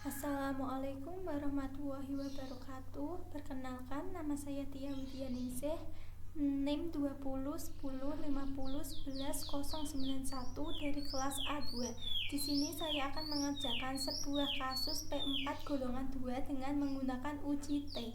Assalamualaikum warahmatullahi wabarakatuh. Perkenalkan, nama saya Tia Widianingsih, NIM 2010501191 dari kelas A2. Di sini saya akan mengerjakan sebuah kasus P4 golongan 2 dengan menggunakan uji T.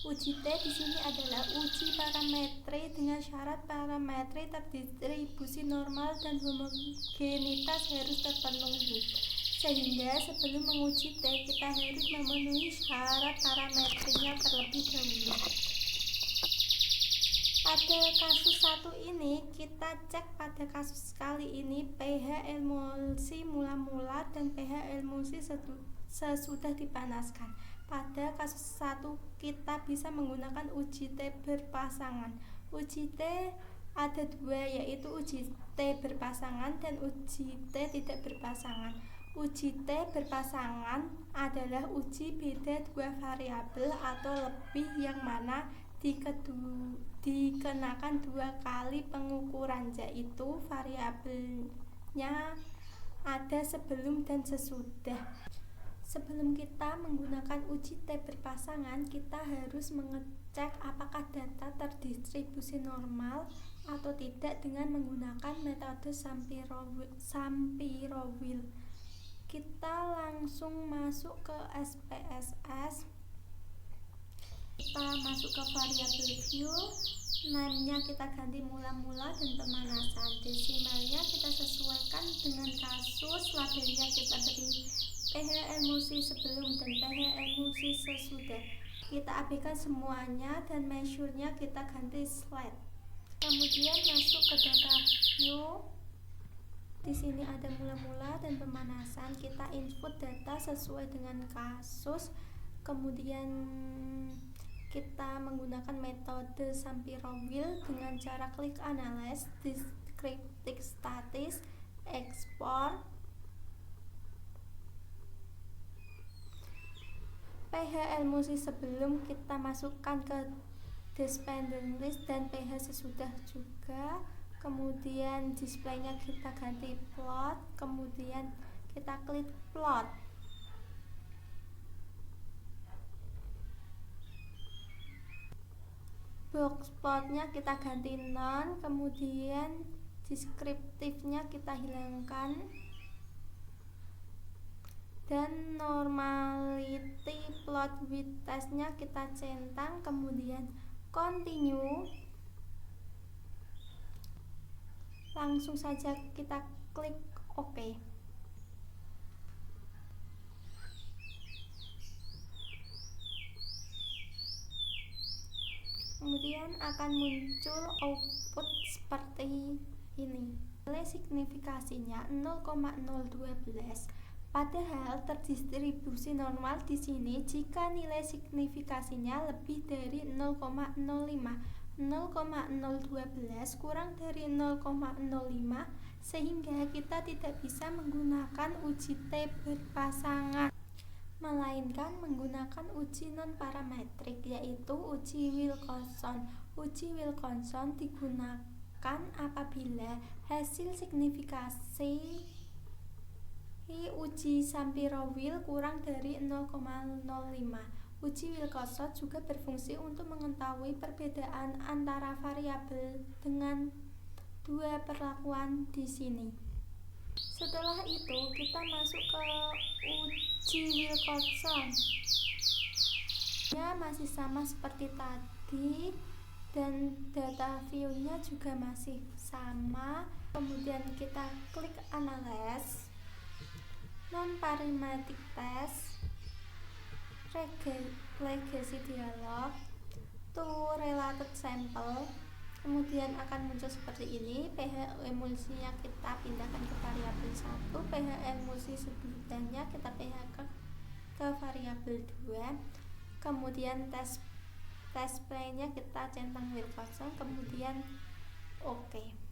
Uji T di sini adalah uji parametri dengan syarat parametri terdistribusi normal dan homogenitas harus terpenuhi. Sehingga sebelum menguji T, kita harus memenuhi syarat parametrinya terlebih dahulu. Pada kasus 1 ini, kita cek pada kasus kali ini pH emulsi mula-mula dan pH emulsi sesudah dipanaskan. Pada kasus 1 kita bisa menggunakan uji T berpasangan. Uji T ada dua, yaitu uji T berpasangan dan uji T tidak berpasangan. Uji T berpasangan adalah uji beda dua variabel atau lebih yang mana dikenakan dua kali pengukuran, yaitu variabelnya ada sebelum dan sesudah. Sebelum kita menggunakan uji T berpasangan, kita harus mengecek apakah data terdistribusi normal atau tidak dengan menggunakan metode Shapirowill. Kita langsung masuk ke SPSS. Kita masuk ke variabel view, name-nya kita ganti mula-mula dan pemanasan. Desimalnya kita sesuaikan dengan kasus, labelnya kita beri pH emulsi sebelum dan pH emulsi sesudah. Kita abaikan semuanya dan measure-nya kita ganti slide. Kemudian masuk ke data view. Di sini ada mula-mula dan pemanasan. Kita input data sesuai dengan kasus. Kemudian kita menggunakan metode Shapirowill dengan cara klik analyze, descriptive statis, export. pH emulsi sebelum kita masukkan ke dependent list dan pH sesudah juga. Kemudian displaynya kita ganti plot, kemudian kita klik plot. Box plotnya kita ganti none, kemudian deskriptifnya kita hilangkan dan normality plot width testnya kita centang, kemudian continue. Langsung saja kita klik OK. Kemudian akan muncul output seperti ini. Nilai signifikasinya 0,012. Padahal terdistribusi normal di sini jika nilai signifikasinya lebih dari 0,05. 0,012 kurang dari 0,05 sehingga kita tidak bisa menggunakan uji T berpasangan, melainkan menggunakan uji non-parametrik, yaitu uji Wilcoxon. Uji Wilcoxon digunakan apabila hasil signifikasi uji Shapirowill kurang dari 0,05. Uji Wilcoxon juga berfungsi untuk mengetahui perbedaan antara variabel dengan dua perlakuan di sini. Setelah itu kita masuk ke uji Wilcoxon. Ya, masih sama seperti tadi dan data view-nya juga masih sama. Kemudian kita klik analyze, non-parametric test, legacy dialog, to related sample. Kemudian akan muncul seperti ini. pH emulsinya kita pindahkan ke variabel 1, pH emulsi sebelumnya kita pH ke variabel 2. Kemudian test play-nya kita centang Wilcoxon, kemudian OK.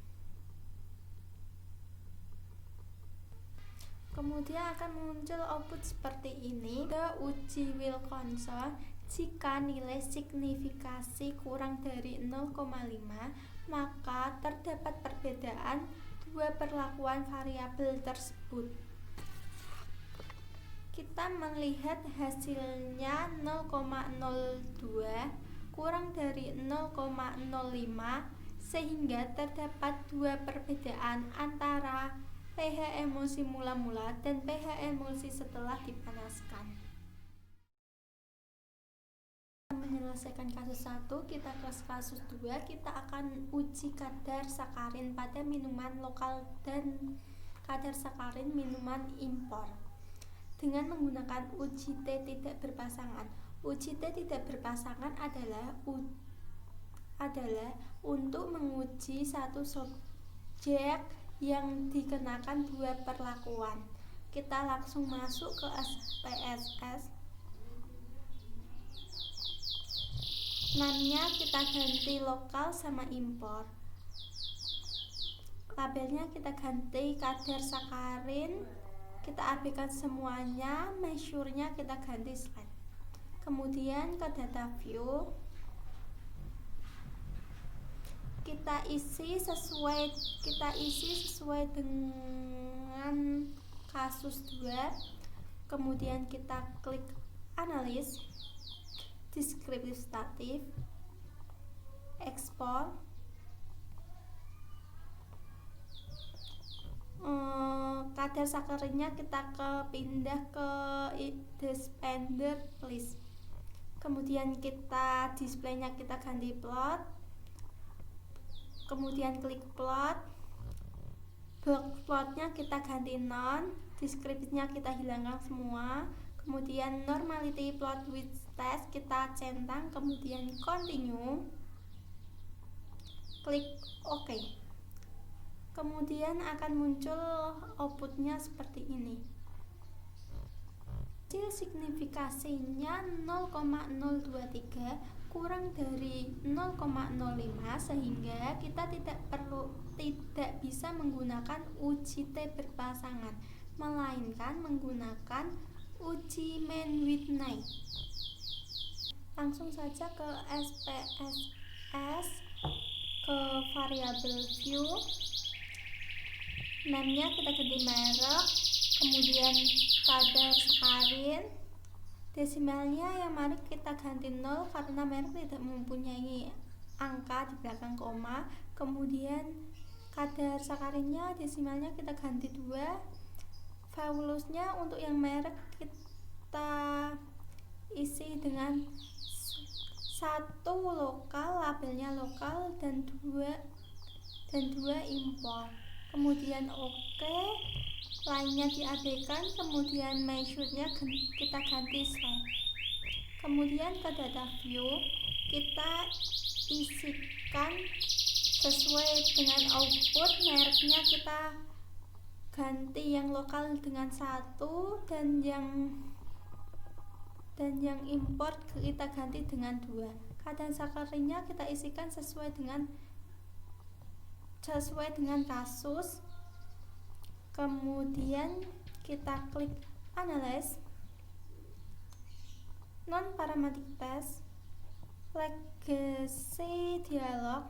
Kemudian akan muncul output seperti ini. Ke uji Wilcoxon, jika nilai signifikasi kurang dari 0,5 maka terdapat perbedaan dua perlakuan variabel tersebut. kita melihat hasilnya 0,02 kurang dari 0,05, sehingga terdapat dua perbedaan antara pH emulsi mula-mula dan pH emulsi setelah dipanaskan. Menyelesaikan kasus 1, kita ke kasus 2. Kita akan uji kadar sakarin pada minuman lokal dan kadar sakarin minuman impor dengan menggunakan uji T tidak berpasangan. Uji T tidak berpasangan adalah untuk menguji satu subjek yang dikenakan dua perlakuan. Kita langsung masuk ke SPSS. Namanya kita ganti lokal sama impor. Labelnya kita ganti kadar sakarin, kita abaikan semuanya, measure-nya kita ganti slide. Kemudian ke data view, kita isi sesuai dengan kasus 2. Kemudian kita klik analis, deskriptif statif, ekspor. Kadar sakarinnya kita pindah ke dispenser list. Kemudian kita displaynya kita ganti plot. Kemudian klik plot. Box plotnya kita ganti non. Deskripsinya kita hilangkan semua. Kemudian normality plot with test kita centang. Kemudian continue. Klik OK. Kemudian akan muncul outputnya seperti ini. Hasil signifikasinya 0,023 kurang dari 0,05, sehingga kita tidak bisa menggunakan uji T berpasangan, melainkan menggunakan uji Mann-Whitney. Langsung saja ke SPSS, ke variabel view. Namanya kita ganti merek, kemudian kadar sakarin, desimalnya yang mari kita ganti 0 karena merek tidak mempunyai angka di belakang koma. Kemudian kadar sakarinnya desimalnya kita ganti 2. Valuesnya untuk yang merek kita isi dengan 1 lokal, labelnya lokal, dan 2 impor. Kemudian OK, lainnya diabaikan. Kemudian measure-nya kita ganti slide. Kemudian ke data view, kita isikan sesuai dengan output. Mereknya kita ganti yang lokal dengan 1, dan yang import kita ganti dengan 2. Kadar sakarinnya kita isikan sesuai dengan kasus. Kemudian kita klik analyze, non parametric test, legacy dialog,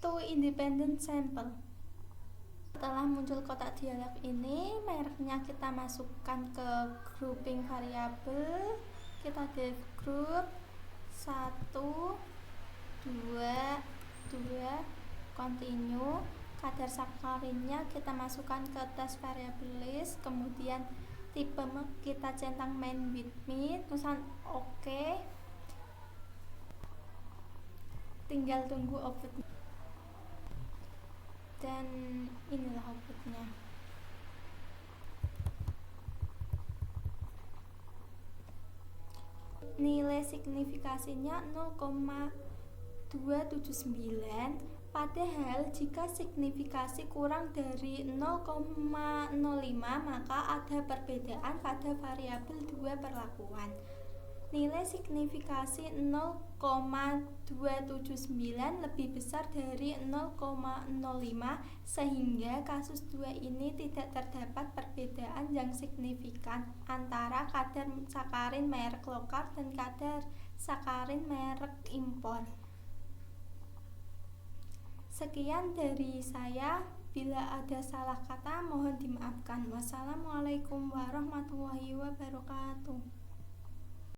two independent sample. Setelah muncul kotak dialog ini, mereknya kita masukkan ke grouping variabel. Kita di group 1, 2, continue. Kadar sakarinnya kita masukkan ke test variable list. Kemudian tipe kita centang main with me, tulisan OK. Tinggal tunggu outputnya, dan inilah outputnya. Nilai signifikasinya 0,279, padahal jika signifikasi kurang dari 0,05 maka ada perbedaan pada variabel dua perlakuan. Nilai signifikasi 0,279 lebih besar dari 0,05, sehingga kasus 2 ini tidak terdapat perbedaan yang signifikan antara kadar sakarin merek lokal dan kadar sakarin merek impor. Sekian dari saya. Bila ada salah kata mohon dimaafkan. Wassalamualaikum warahmatullahi wabarakatuh.